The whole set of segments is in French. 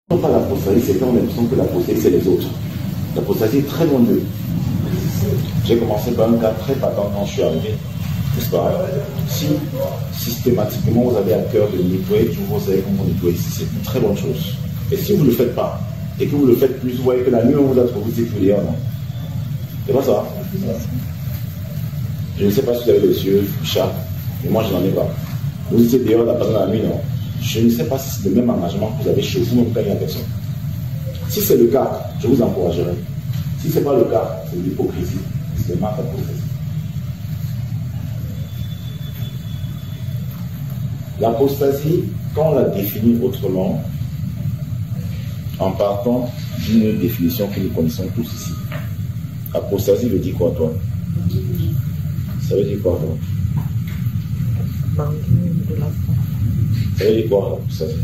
Pas l'apostasie, c'est quand on a l'impression que l'apostasie, c'est les autres. L'apostasie est très loin d'eux. J'ai commencé par un cas très patent quand je suis arrivé. N'est-ce pas? Si systématiquement vous avez à cœur de nettoyer, vous savez comment nettoyer ici, c'est une très bonne chose. Et si vous ne le faites pas, et que vous le faites plus, vous voyez que la nuit on vous a trouvé, c'est plus dehors, non? C'est pas ça? Je ne sais pas si vous avez les yeux chats, mais moi je n'en ai pas. Vous étiez dehors pendant la nuit, non? Je ne sais pas si c'est le même engagement que vous avez chez vous, même quand il y a personne. Si c'est le cas, je vous encouragerai. Si ce n'est pas le cas, c'est de l'hypocrisie. C'est de marque d'hypocrisie. L'apostasie, quand on la définit autrement, en partant d'une définition que nous connaissons tous ici. Apostasie veut dire quoi, toi? Ça veut dire quoi, toi? Ça veut dire quoi, l'apostasie?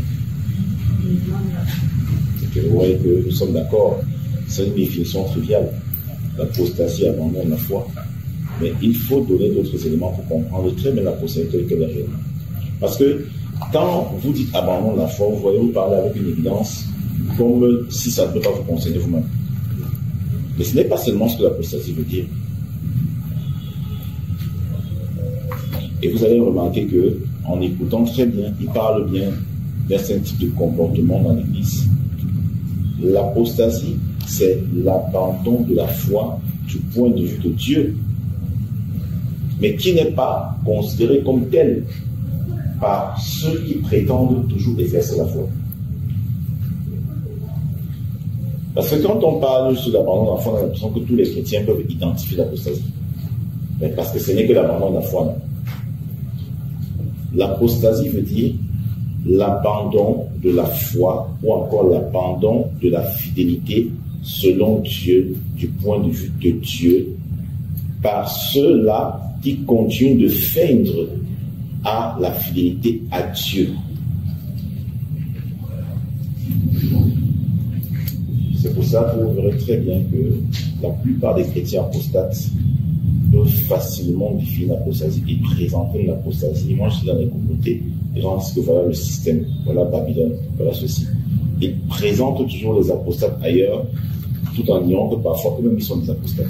C'est que vous voyez que nous sommes d'accord, c'est une définition triviale. L'apostasie abandonne la foi. Mais il faut donner d'autres éléments pour comprendre très bien l'apostasie telle qu'elle est réelle. Parce que quand vous dites abandon la foi, vous voyez, vous parlez avec une évidence comme si ça ne peut pas vous concerner vous-même. Mais ce n'est pas seulement ce que l'apostasie veut dire. Et vous allez remarquer que, en écoutant très bien, il parle bien d'un certain type de comportement dans l'Église. L'apostasie, c'est l'abandon de la foi du point de vue de Dieu, mais qui n'est pas considéré comme tel par ceux qui prétendent toujours exercer la foi. Parce que quand on parle sur l'abandon de la foi, on a l'impression que tous les chrétiens peuvent identifier l'apostasie. Mais parce que ce n'est que l'abandon de la foi. Non. L'apostasie veut dire l'abandon de la foi ou encore l'abandon de la fidélité selon Dieu, du point de vue de Dieu, par ceux-là qui continuent de feindre à la fidélité à Dieu. C'est pour ça que vous verrez très bien que la plupart des chrétiens apostates peuvent facilement définir l'apostasie et présenter l'apostasie. Moi, je suis dans les communautés, les gens disent que voilà le système, voilà Babylone, voilà ceci. Ils présentent toujours les apostates ailleurs, tout en disant que parfois eux-mêmes ils sont des apostates.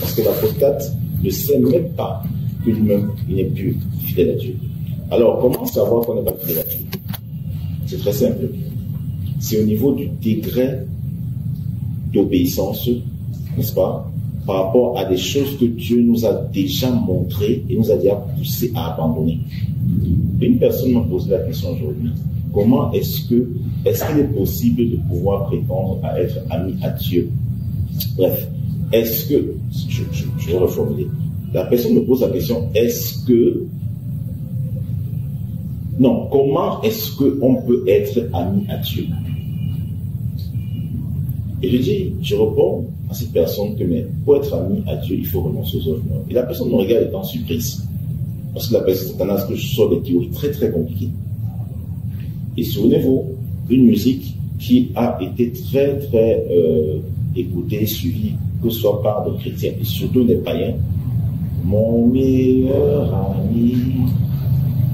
Parce que l'apostate ne sait même pas que lui-même il n'est plus fidèle à Dieu. Alors, comment savoir qu'on n'est pas fidèle à Dieu? C'est très simple. C'est au niveau du degré d'obéissance, n'est-ce pas, par rapport à des choses que Dieu nous a déjà montrées et nous a déjà poussé à abandonner. Une personne m'a posé la question aujourd'hui, comment est-ce qu'il est possible de pouvoir prétendre à être ami à Dieu? Bref, est-ce que, je vais reformuler, la personne me pose la question, comment est-ce qu'on peut être ami à Dieu? Et je réponds à cette personne que, mais pour être ami à Dieu, il faut renoncer aux œuvres. Et la personne me regarde étant surprise. Parce que la personne s'attend à ce que je sorte des théories très très compliquées. Et souvenez-vous, une musique qui a été très très écoutée, suivie, que ce soit par des chrétiens et surtout des païens. Mon meilleur ami,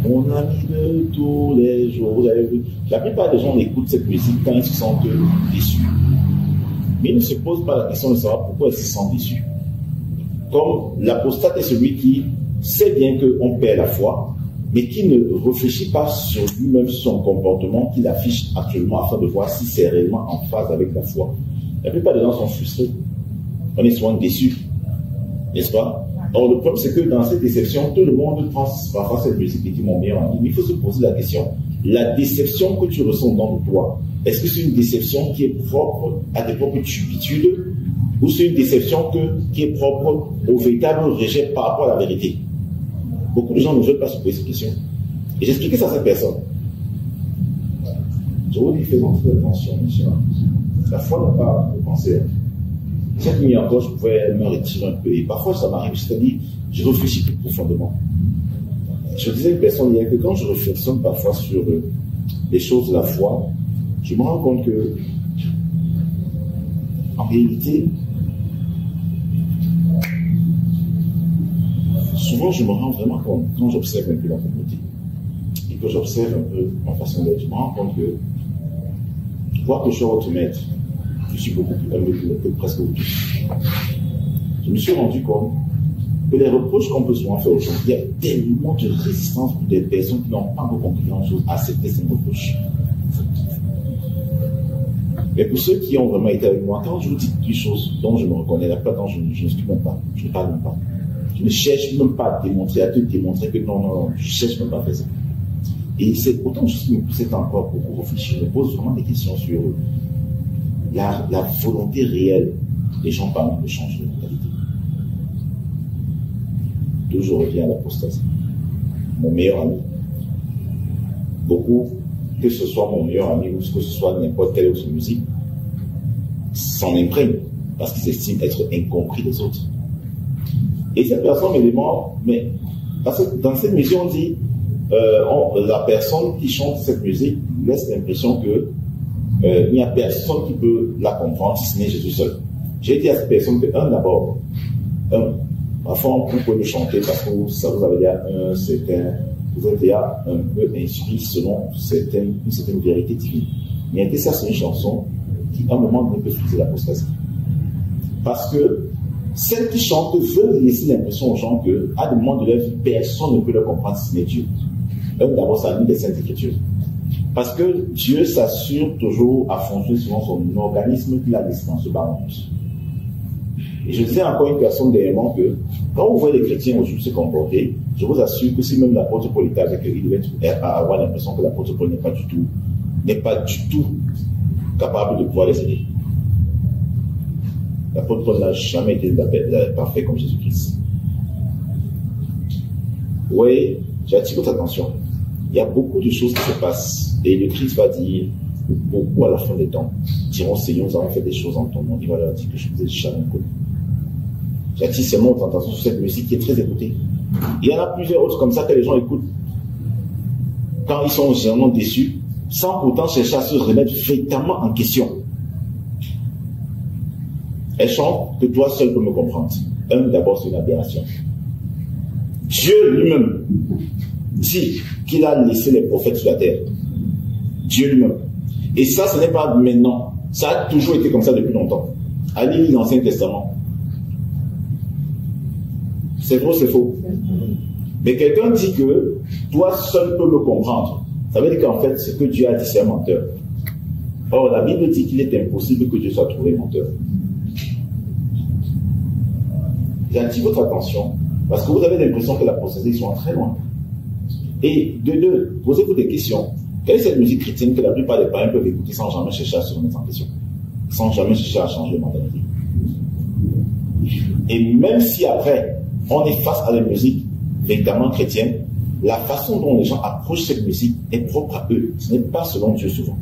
mon ami de tous les jours. Vous avez vu, la plupart des gens écoutent cette musique quand ils se sentent déçus. Mais ils ne se posent pas la question de savoir pourquoi ils se sentent déçus. Comme l'apostate est celui qui sait bien qu'on perd la foi, mais qui ne réfléchit pas sur lui-même, son comportement qu'il affiche actuellement afin de voir si c'est réellement en phase avec la foi. La plupart des gens sont frustrés. On est souvent déçus. N'est-ce pas? Or, le problème, c'est que dans cette déception, tout le monde prend parfois cette musique et dit mon meilleur ami. Mais il faut se poser la question. La déception que tu ressens dans toi, est-ce que c'est une déception qui est propre à tes propres turpitudes ou c'est une déception qui est propre au véritable rejet par rapport à la vérité? Beaucoup de gens ne veulent pas se poser cette question. Et j'expliquais ça à cette personne. Je vous dis, faisons très attention, monsieur. La foi n'a pas de pensée. Cette nuit encore, je pouvais me retirer un peu. Et parfois, ça m'arrive, c'est-à-dire, je réfléchis plus profondément. Je disais à une personne hier que quand je réfléchis parfois sur les choses de la foi, je me rends compte que, en réalité, souvent je me rends vraiment compte, quand j'observe un peu la communauté, et que j'observe un peu ma façon d'être, je me rends compte que crois que je suis votre maître. Je suis beaucoup plus humble que presque tous. Je me suis rendu compte que les reproches qu'on peut souvent faire aujourd'hui, il y a tellement de résistance pour des personnes qui n'ont pas encore compris grand-chose à accepter ces reproches. Mais pour ceux qui ont vraiment été avec moi, quand je vous dis des choses dont je me reconnais, la plupart je ne suis même pas, je ne parle même pas. Je ne cherche même pas à démontrer, à te démontrer que non, je ne cherche même pas à faire ça. Et c'est autant que je me pousse encore beaucoup réfléchir, je me pose vraiment des questions sur la volonté réelle des gens parmi de changer de mentalité. D'où je reviens à l'apostasie. Mon meilleur ami. Beaucoup, que ce soit mon meilleur ami ou que ce soit n'importe quelle autre musique, s'en imprègnent parce qu'ils estiment être incompris des autres. Et cette personne me demande, mais parce que dans cette musique, on dit, la personne qui chante cette musique laisse l'impression que il n'y a personne qui peut la comprendre si ce n'est Jésus seul. J'ai dit à cette personne que, d'abord, parfois on peut le chanter parce que ça vous avait déjà vous êtes déjà un peu instruit selon une certaine vérité divine. Mais ça, c'est une chanson qui, à un moment donné, peut friser l'apostasie. Parce que celles qui chantent veulent laisser l'impression aux gens qu'à des moments de leur vie, personne ne peut le comprendre si ce n'est Dieu. D'abord, ça a mis les Saintes Écritures. Parce que Dieu s'assure toujours à fonctionner selon son organisme qu'il a laissé dans ce bas monde. Et je disais encore à une personne dernièrement que quand vous voyez les chrétiens aujourd'hui se comporter, je vous assure que si même l'apôtre Paul était avec eux, il devait avoir l'impression que l'apôtre Paul n'est pas du tout capable de pouvoir les aider. L'apôtre Paul n'a jamais été parfait comme Jésus-Christ. Oui, j'attire votre attention. Il y a beaucoup de choses qui se passent. Et le Christ va dire, beaucoup à la fin des temps, diront, Seigneur, nous avons fait des choses en ton nom. Il va leur dire que je vous ai jamais connu. J'attire seulement votre attention sur cette musique qui est très écoutée. Il y en a plusieurs autres comme ça que les gens écoutent quand ils sont généralement déçus, sans pourtant chercher à se remettre véritablement en question. Elles chantent que toi seul peux me comprendre. D'abord, c'est une aberration. Dieu lui-même dit qu'il a laissé les prophètes sur la terre. Dieu lui-même. Et ça, ce n'est pas maintenant. Ça a toujours été comme ça depuis longtemps. Allez lire l'Ancien Testament. C'est vrai, c'est faux. Mais quelqu'un dit que toi seul peux me comprendre. Ça veut dire qu'en fait, ce que Dieu a dit, c'est un menteur. Or, la Bible dit qu'il est impossible que Dieu soit trouvé menteur. J'attire votre attention parce que vous avez l'impression que la procédure soit très loin. Et de deux, posez-vous des questions. Quelle est cette musique chrétienne que la plupart des parents peuvent écouter sans jamais chercher à se remettre en question, sans jamais chercher à changer de mentalité? Et même si après, on est face à la musique véritablement chrétienne, la façon dont les gens approchent cette musique est propre à eux. Ce n'est pas selon Dieu souvent.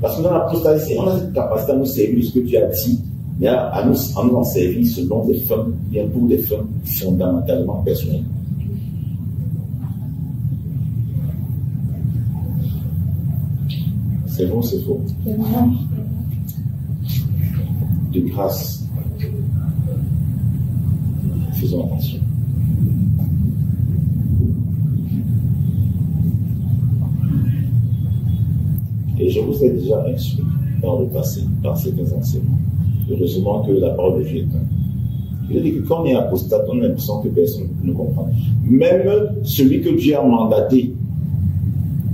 Parce que dans l'apostasie, on a cette capacité à nous servir de ce que Dieu a dit, mais à nous en servir selon des fins, bien pour des fins fondamentalement personnelles. C'est bon, c'est faux. De grâce, faisons attention. Et je vous ai déjà instruit dans le passé, par certains enseignements. Heureusement que la parole de Dieu est bonne. Il a dit que quand on est apostate, on a l'impression que personne ne comprend. Même celui que Dieu a mandaté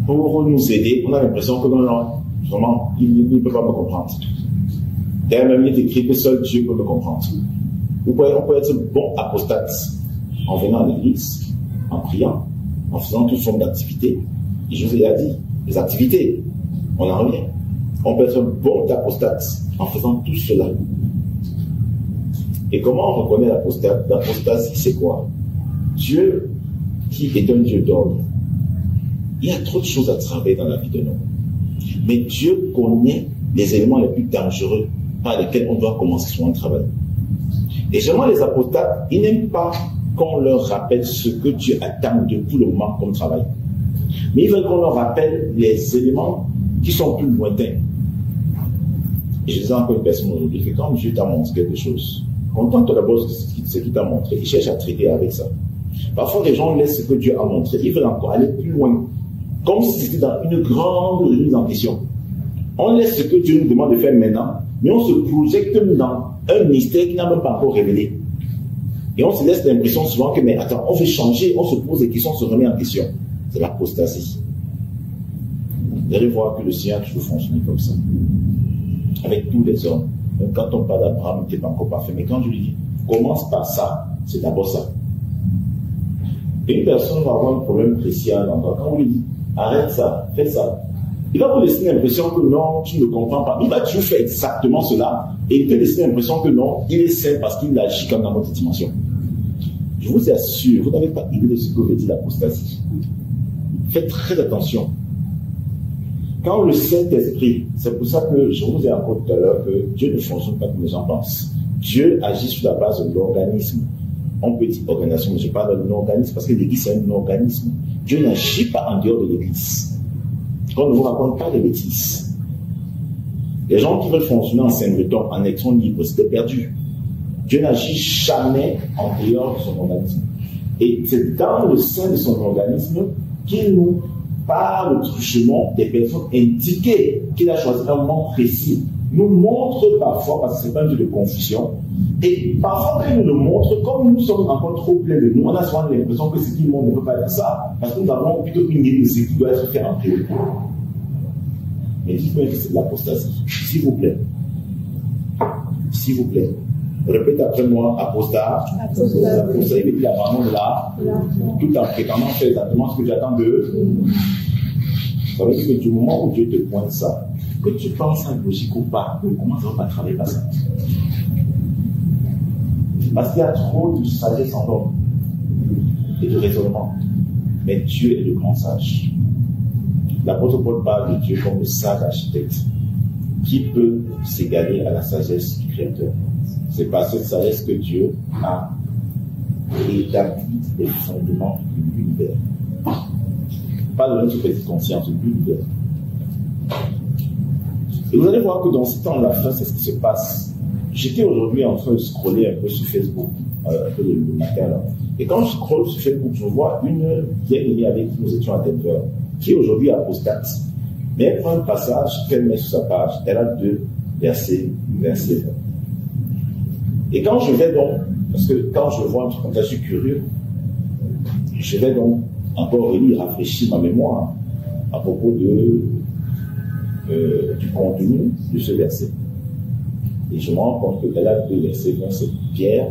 pour nous aider, on a l'impression que non, vraiment, il ne peut pas me comprendre. D'ailleurs, même il est écrit que seul Dieu peut me comprendre. On peut être bon apostate en venant à l'église, en priant, en faisant toute forme d'activité. Et je vous ai dit, les activités, on en revient. On peut être bon apostate en faisant tout cela. Et comment on reconnaît l'apostate? L'apostasie, c'est quoi? Dieu, qui est un Dieu d'ordre. Il y a trop de choses à travailler dans la vie de l'homme. Mais Dieu connaît les éléments les plus dangereux par lesquels on doit commencer son travail. Et généralement, les apostates, ils n'aiment pas qu'on leur rappelle ce que Dieu attend de tout le moment comme travail. Mais ils veulent qu'on leur rappelle les éléments qui sont plus lointains. Et je disais encore une personne aujourd'hui que quand Dieu t'a montré quelque chose, contente d'abord de ce qu'il t'a montré, il cherche à traiter avec ça. Parfois, les gens laissent ce que Dieu a montré, ils veulent encore aller plus loin. Comme si c'était dans une grande remise en question. On laisse ce que Dieu nous demande de faire maintenant, mais on se projette dans un mystère qui n'a même pas encore révélé. Et on se laisse l'impression souvent que, mais attends, on veut changer, on se pose des questions, on se remet en question. C'est l'apostasie. Vous allez voir que le Seigneur a toujours fonctionné comme ça. Avec tous les hommes. Même quand on parle d'Abraham, il n'était pas encore parfait. Mais quand je lui dis, commence par ça, c'est d'abord ça. Et une personne va avoir un problème précis à l'endroit. Quand on lui dit, arrête ça, fais ça, il va vous laisser l'impression que non, tu ne comprends pas. Il va toujours faire exactement cela et il peut laisser l'impression que non, il est sain parce qu'il agit comme dans votre dimension. Je vous assure, vous n'avez pas idée de ce que veut dire l'apostasie. Faites très attention. Quand le Saint-Esprit, c'est pour ça que je vous ai raconté tout à l'heure que Dieu ne fonctionne pas comme les gens pensent. Dieu agit sur la base de l'organisme. On peut dire organisation, mais je parle d'un organisme parce que l'Église c'est un organisme. Dieu n'agit pas en dehors de l'Église. On ne vous raconte pas des bêtises. Les gens qui veulent fonctionner en Saint-Breton, en électron libre, c'était perdu. Dieu n'agit jamais en dehors de son organisme. Et c'est dans le sein de son organisme qu'il nous parle truchement des personnes indiquées qu'il a choisi un moment précis, nous montre parfois, parce que ce n'est pas un jeu de confusion, et parfois quand il nous le montre, comme nous sommes encore trop pleins de nous, on a souvent l'impression que ce qu'il montre ne peut pas être ça, parce que nous avons plutôt une idée de ce qui doit être fait en priorité. Mais dites-moi que c'est de l'apostasie. S'il vous plaît. S'il vous plaît. Répète après moi, apostat. L'apostasie veut dire l'abandon de là, tout en prétendant faire exactement ce que j'attends d'eux. Ça veut dire que du moment où Dieu te pointe ça, que tu penses à logique ou pas, comment ça va travailler par ça? Parce qu'il y a trop de sagesse en l'homme et de raisonnement. Mais Dieu est le grand sage. L'apôtre Paul parle de Dieu comme le sage architecte qui peut s'égaler à la sagesse du Créateur. C'est par cette sagesse que Dieu a établi les fondements de l'univers. Pas de notre petite conscience de l'univers. Et vous allez voir que dans ce temps-là, c'est ce qui se passe. J'étais aujourd'hui en train de scroller un peu sur Facebook, un peu le matin là. Et quand je scrolle sur Facebook, je vois une vieille amie avec qui nous étions à Denver, qui est aujourd'hui apostate. Mais elle prend un passage qu'elle met sur sa page, elle a 2 versets. Et quand je vais donc, parce que quand je vois un truc comme ça, je suis curieux, je vais donc encore relire, rafraîchir ma mémoire à propos du contenu de ce verset. Et je me rends compte qu'elle a 2 versets. C'est Pierre,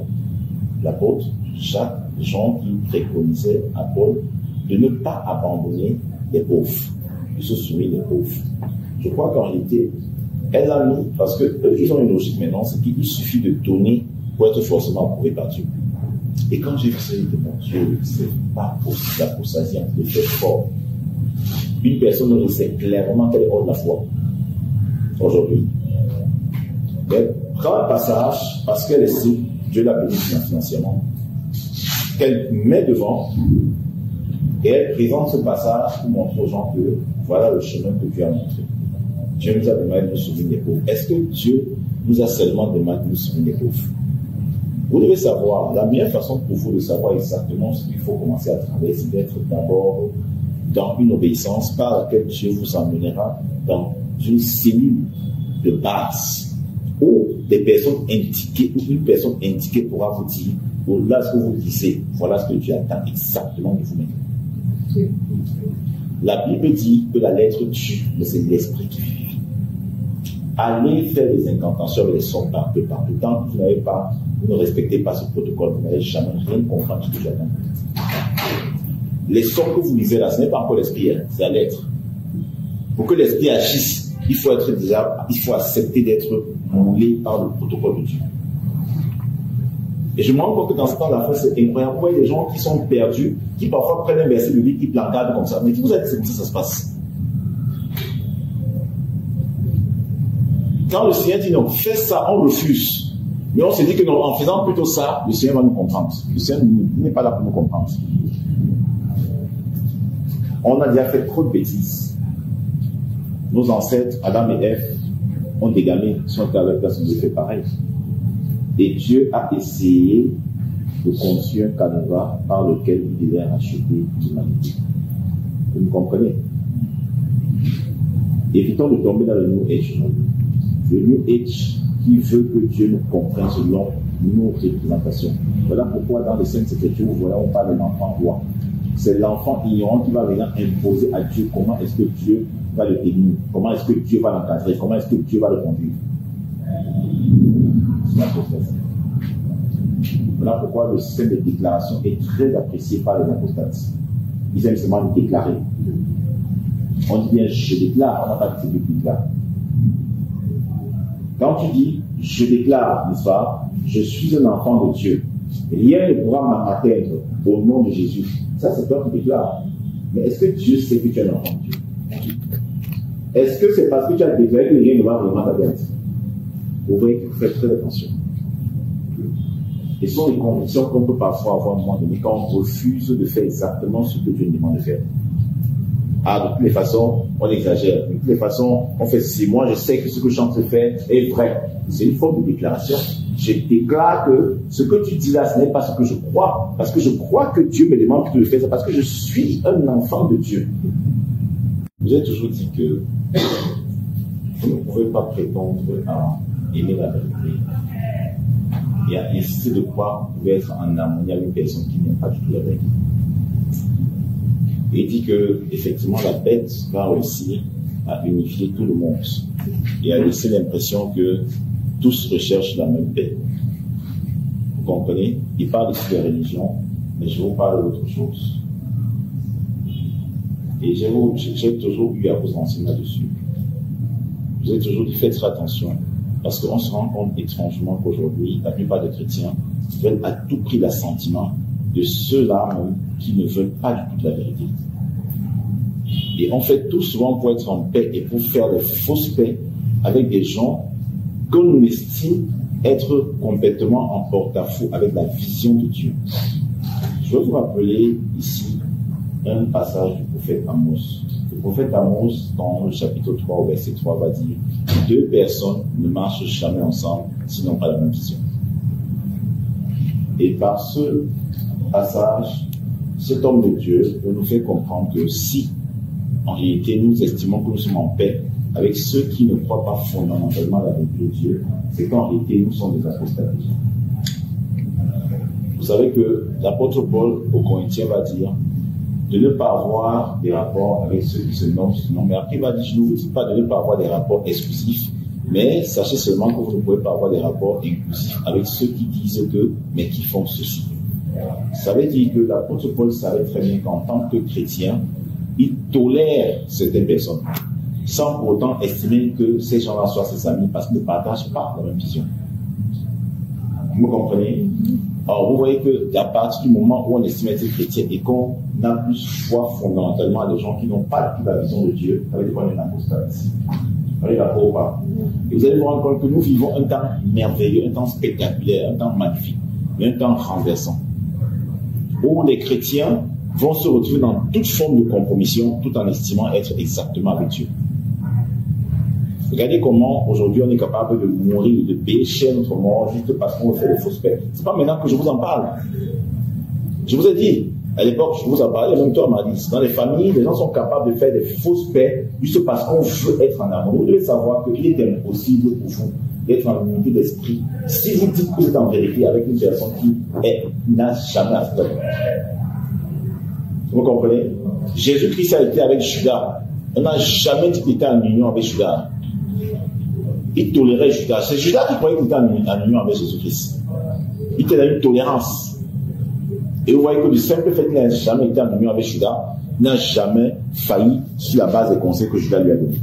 l'apôtre, Jacques, Jean qui préconisaient à Paul de ne pas abandonner les pauvres, de se soumettre les pauvres. Je crois qu'en réalité, elle a mis, parce qu'ils ont une logique maintenant, c'est qu'il suffit de donner pour être forcément approuvé par Dieu. Et quand j'ai vu ça, je me dis, mon Dieu, c'est pas possible, l'apostasie entre les faits forts. Une personne sait clairement qu'elle est hors de la foi aujourd'hui. Elle prend un passage parce qu'elle estime Dieu l'a béni financièrement, qu'elle met devant et elle présente ce passage pour montrer aux gens que voilà le chemin que Dieu a montré. Dieu nous a demandé de nous souvenir des pauvres. Est-ce que Dieu nous a seulement demandé de nous souvenir des pauvres? Vous devez savoir, la meilleure façon pour vous de savoir exactement ce qu'il faut commencer à travailler, c'est d'être d'abord dans une obéissance par laquelle Dieu vous emmènera dans une cellule de base où des personnes indiquées, ou une personne indiquée pourra vous dire, au-delà de ce que vous disiez, voilà ce que Dieu attend exactement de vous-même. La Bible dit que la lettre tue, mais c'est l'esprit qui vit. Allez faire des incantations avec les sons partout. Tant que vous ne respectez pas ce protocole, vous n'allez jamais rien comprendre ce que Dieu attend. Les sons que vous lisez là, ce n'est pas encore l'esprit, c'est la lettre. Pour que l'esprit agisse, il faut accepter d'être moulé par le protocole de Dieu. Et je me rends compte que dans ce temps-là, c'est incroyable. Il y a des gens qui sont perdus, qui parfois prennent un verset biblique, qui plancardent comme ça. Mais qui vous a dit que ça se passe? Quand le Seigneur dit non, fais ça, on refuse. Mais on se dit que non, en faisant plutôt ça, le Seigneur va nous comprendre. Le Seigneur n'est pas là pour nous comprendre. On a déjà fait trop de bêtises. Nos ancêtres, Adam et Ève, ont des gamins, sont à leur place, ils ont fait pareil. Et Dieu a essayé de construire un canevas par lequel il devait racheter l'humanité. Vous me comprenez? Évitons de tomber dans le New Age. Le New Age qui veut que Dieu nous comprenne selon nos représentations. Voilà pourquoi dans les Saintes Écritures, vous voyez, on parle de l'enfant roi. C'est l'enfant ignorant qui va venir imposer à Dieu comment est-ce que Dieu va le bénir, comment est-ce que Dieu va l'encadrer, comment est-ce que Dieu va le conduire. C'est l'apostasie. Voilà pourquoi le système de déclaration est très apprécié par les apostates. Ils aiment seulement déclarer. On dit bien je déclare, on n'a pas dit je déclare. Quand tu dis je déclare, n'est-ce pas, je suis un enfant de Dieu, rien ne pourra m'atteindre au nom de Jésus. Ça, c'est toi qui déclares. Mais est-ce que Dieu sait que tu es un enfant de Dieu? Est-ce que c'est parce que tu as déclaré que rien ne va vraiment t'atteindre? Vous voyez qu'il faut faire très attention. Et ce sont les convictions qu'on peut parfois avoir à un moment donné quand on refuse de faire exactement ce que Dieu nous demande de faire. Ah, de toutes les façons, on exagère. De toutes les façons, on fait ceci. Moi, je sais que ce que je suis en train de faire est vrai. C'est une forme de déclaration. Je déclare que ce que tu dis là, ce n'est pas ce que je crois. Parce que je crois que Dieu me demande de le faire. C'est parce que je suis un enfant de Dieu. J'ai toujours dit que vous ne pouvez pas prétendre à aimer la vérité et à insister de quoi vous pouvez être en harmonie avec une personne qui n'aime pas du tout la vérité. Et il dit que, effectivement, la bête va réussir à unifier tout le monde et à laisser l'impression que tous recherchent la même paix. Vous comprenez? Il parle ici de religion, mais je vous parle d'autre chose. Et j'ai toujours eu à vous enseigner là-dessus. Je vous ai toujours dit, faites très attention, parce qu'on se rend compte étrangement qu'aujourd'hui, la plupart des chrétiens veulent à tout prix l'assentiment de ceux-là même qui ne veulent pas du tout de la vérité. Et on fait tout souvent pour être en paix et pour faire des fausses paix avec des gens qu'on estime être complètement en porte-à-faux avec la vision de Dieu. Je vais vous rappeler ici un passage du prophète Amos. Le prophète Amos, dans le chapitre 3, au verset 3, va dire « Deux personnes ne marchent jamais ensemble s'ils n'ont pas la même vision. » Et par ce passage, cet homme de Dieu nous fait comprendre que si, en réalité, nous estimons que nous sommes en paix avec ceux qui ne croient pas fondamentalement la vérité de Dieu, c'est qu'en réalité, nous sommes des apostates. Vous savez que l'apôtre Paul aux Corinthiens va dire de ne pas avoir des rapports avec ceux qui se nomment. Mais après, il va dire, je ne vous dis pas de ne pas avoir des rapports exclusifs, mais sachez seulement que vous ne pouvez pas avoir des rapports inclusifs avec ceux qui disent que, mais qui font ceci. Ça veut dire que l'apôtre Paul savait très bien qu'en tant que chrétien, il tolère certaines personnes, sans pour autant estimer que ces gens-là soient ses amis, parce qu'ils ne partagent pas la même vision. Vous comprenez? Alors, vous voyez qu'à partir du moment où on estime être chrétien et qu'on a plus foi fondamentalement à des gens qui n'ont pas la vision de Dieu, ça veut dire qu'on est un apostat ici. Vous voyez d'accord ou pas? Et vous allez vous rendre compte que nous vivons un temps merveilleux, un temps spectaculaire, un temps magnifique, mais un temps renversant, où les chrétiens vont se retrouver dans toute forme de compromission tout en estimant être exactement avec Dieu. Regardez comment aujourd'hui on est capable de mourir, de payer cher notre mort juste parce qu'on fait des fausses paix. C'est pas maintenant que je vous en parle. Je vous ai dit, à l'époque, je vous en parlais, même toi, m'a dit, dans les familles, les gens sont capables de faire des fausses paix juste parce qu'on veut être en amour. Vous devez savoir qu'il est impossible pour vous d'être en unité d'esprit si vous dites que vous êtes en vérité avec une personne qui n'a jamais accepté. Vous comprenez? Jésus-Christ a été avec Judas. On n'a jamais dit qu'il était en union avec Judas. Il tolérait Judas. C'est Judas qui croyait qu'il était en union avec Jésus-Christ. Il était dans une tolérance. Et vous voyez que du simple fait qu'il n'a jamais été en union avec Judas, il n'a jamais failli sur la base des conseils que Judas lui a donnés.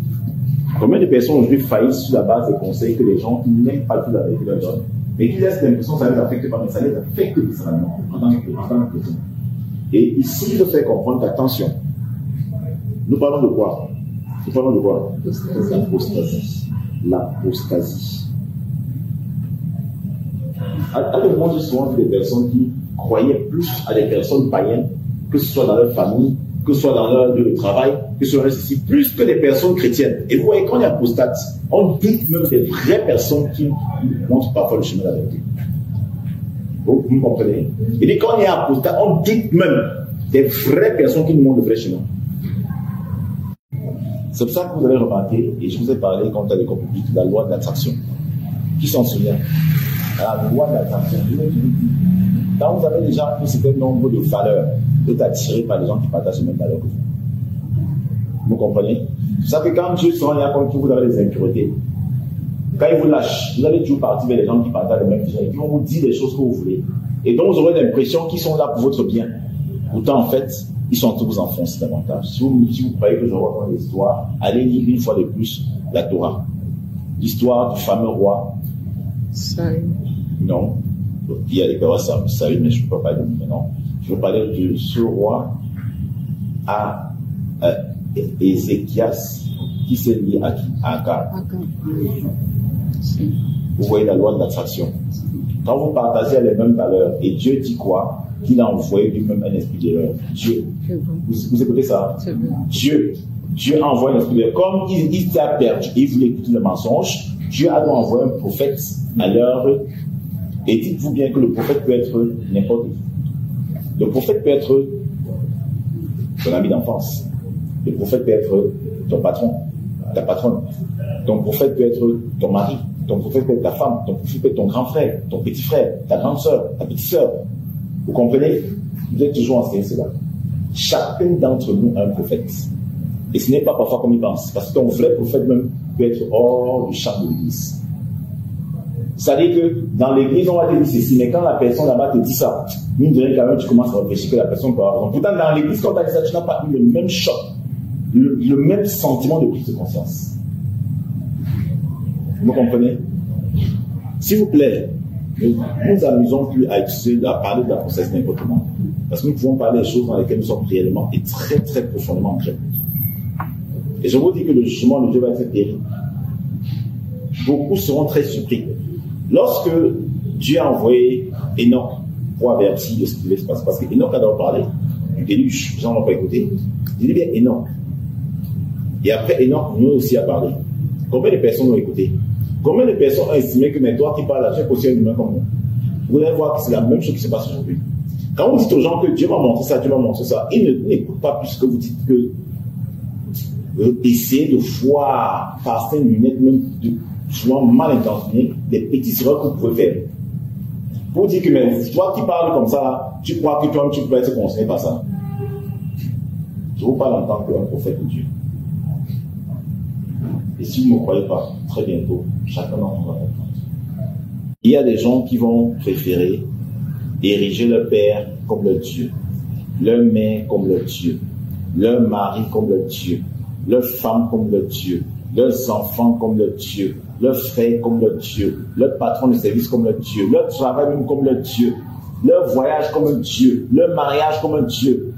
Combien de personnes aujourd'hui faillissent sur la base des conseils que les gens qui n'aiment pas tout la vérité leur donnent, mais qui laissent l'impression que ça les affecte pas, mais ça les affecte personnellement en tant que chrétien. Et ici, je fais comprendre qu'attention, nous parlons de quoi? Nous parlons de quoi? L'apostasie. L'apostasie. À le monde, souvent, des personnes qui croyaient plus à des personnes païennes, que ce soit dans leur famille, que ce soit dans leur lieu de travail, que ce soit ici, plus que des personnes chrétiennes. Et vous voyez, quand on est apostate, on doute même des vraies personnes qui montrent parfois le chemin de la vérité. Vous comprenez? Il dit, quand on est apostat, on doute même des vraies personnes qui nous montrent le vrai chemin. C'est pour ça que vous avez remarqué, et je vous ai parlé quand à l'école publique, la loi de l'attraction. Qui s'en souvient? La loi de l'attraction. Quand vous avez déjà un certain nombre de valeurs, vous êtes attiré par les gens qui partagent les mêmes valeurs que vous. Vous comprenez? C'est ça que quand Dieu sent, il y a comme vous avez des impuretés. Quand il vous lâche, vous allez toujours partir vers les gens qui partagent les mêmes visions et qui vont vous dire des choses que vous voulez. Et donc vous aurez l'impression qu'ils sont là pour votre bien. Pourtant, en fait, ils sont en train de vous enfoncer davantage. Si vous croyez que je raconte l'histoire, allez lire une fois de plus la Torah. L'histoire du fameux roi. Saül. Non. Il y a des paroles Saül, mais je ne peux pas le dire maintenant. Je veux parler de ce roi à Ézéchias, qui s'est lié à qui? À Akab. Vous voyez la loi de l'attraction. Quand vous partagez les mêmes valeurs, et Dieu dit quoi? Qu'il a envoyé lui-même un esprit d'erreur. Dieu. Vous écoutez ça? Dieu envoie un esprit d'erreur. Comme il t'a perdu, il voulait écouter le mensonge, Dieu a donc envoyé un prophète à l'heure. Et dites-vous bien que le prophète peut être n'importe qui. Le prophète peut être ton ami d'enfance. Le prophète peut être ton patron, ta patronne. Ton prophète peut être ton mari. Ton prophète peut être ta femme. Ton prophète peut être ton grand frère, ton petit frère, ta grande soeur, ta petite soeur. Vous comprenez? Vous êtes toujours enseigné cela. Chacun d'entre nous a un prophète. Et ce n'est pas parfois comme il pense. Parce que ton vrai prophète même peut être hors du champ de l'église. C'est-à-dire que dans l'église, on va te dire ceci, mais quand la personne là-bas te dit ça, mine de rien, quand même, tu commences à réfléchir que la personne peut avoir raison. Pourtant, dans l'église, quand tu as dit ça, tu n'as pas eu le même choc, le même sentiment de prise de conscience. Vous comprenez? S'il vous plaît, ne nous amusons plus à parler de la grossesse n'importe comment. Parce que nous pouvons parler des choses dans lesquelles nous sommes réellement et très, très profondément ancrés. Et je vous dis que le jugement de Dieu va être terrible. Beaucoup seront très surpris. Lorsque Dieu a envoyé Enoch pour avertir de ce qui devait se passer, parce que Enoch a d'abord parlé du déluge, les gens n'ont pas écouté. Il dit bien Enoch. Et après Enoch, nous aussi a parlé. Combien de personnes ont écouté? Combien de personnes ont estimé que mais toi qui parles là, tu es aussi un humain comme nous? Vous allez voir que c'est la même chose qui se passe aujourd'hui. Quand vous dites aux gens que Dieu m'a montré ça, Dieu m'a montré ça, ils n'écoutent pas plus que vous dites que essayez de voir par ces lunettes, même souvent mal intentionnées, des petites erreurs que vous pouvez faire. Pour dire que mais, toi qui parles comme ça, tu crois que toi-même tu peux être concerné par ça. Je vous parle en tant qu'un prophète de Dieu. Et si vous ne me croyez pas, très bientôt, chacun d'entre nous va comprendre. Il y a des gens qui vont préférer ériger leur père comme leur Dieu, leur mère comme leur Dieu, leur mari comme leur Dieu, leur femme comme leur Dieu, leurs enfants comme leur Dieu, leurs frères comme leur Dieu, leur patron de service comme leur Dieu, leur travail même comme leur Dieu, leur voyage comme un Dieu, leur mariage comme un Dieu,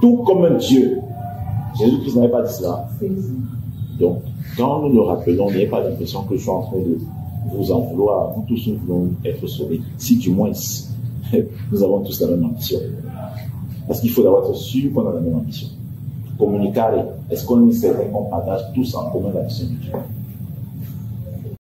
tout comme un Dieu. Jésus-Christ n'avait pas dit cela. Donc, quand nous le rappelons, n'ayez pas l'impression que je suis en train de vous en vouloir. Nous tous, nous voulons être sauvés. Si du moins, nous avons tous la même ambition. Parce qu'il faut d'abord être sûr qu'on a la même ambition. Communiquer, est-ce qu'on est certain qu'on partage tous en commun la mission de Dieu?